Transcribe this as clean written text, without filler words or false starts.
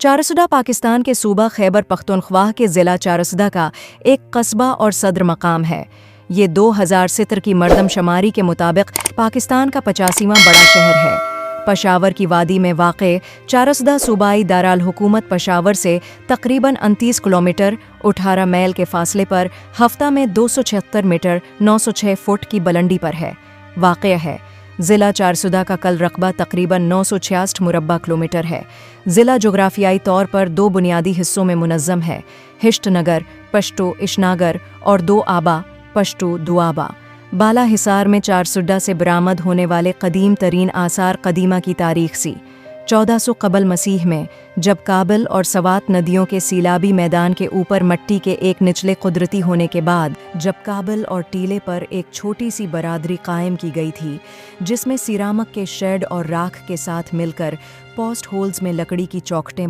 چارسدہ پاکستان کے صوبہ خیبر پختونخوا کے ضلع چارسدہ کا ایک قصبہ اور صدر مقام ہے۔ یہ 2017 کی مردم شماری کے مطابق پاکستان کا 85واں بڑا شہر ہے۔ پشاور کی وادی میں واقع چارسدہ صوبائی دارالحکومت پشاور سے تقریباً 29 کلومیٹر 18 میل کے فاصلے پر ہفتہ میں 276 میٹر 906 فٹ کی بلندی پر ہے واقع ہے۔ ضلع چارسدہ کا کل رقبہ تقریباً 966 مربع کلومیٹر ہے۔ ضلع جغرافیائی طور پر 2 بنیادی حصوں میں منظم ہے: ہشت نگر پشتو اشناگر اور دو آبا پشتو دوآبا۔ بالا حصار میں چارسدہ سے برآمد ہونے والے قدیم ترین آثار قدیمہ کی تاریخ سی 1400 قبل مسیح میں، جب کابل اور سوات ندیوں کے سیلابی میدان کے اوپر مٹی کے ایک نچلے قدرتی ہونے کے بعد جب کابل اور ٹیلے پر ایک چھوٹی سی برادری قائم کی گئی تھی، جس میں سیرامک کے شیڈ اور راکھ کے ساتھ مل کر پوسٹ ہولز میں لکڑی کی چوکھٹیں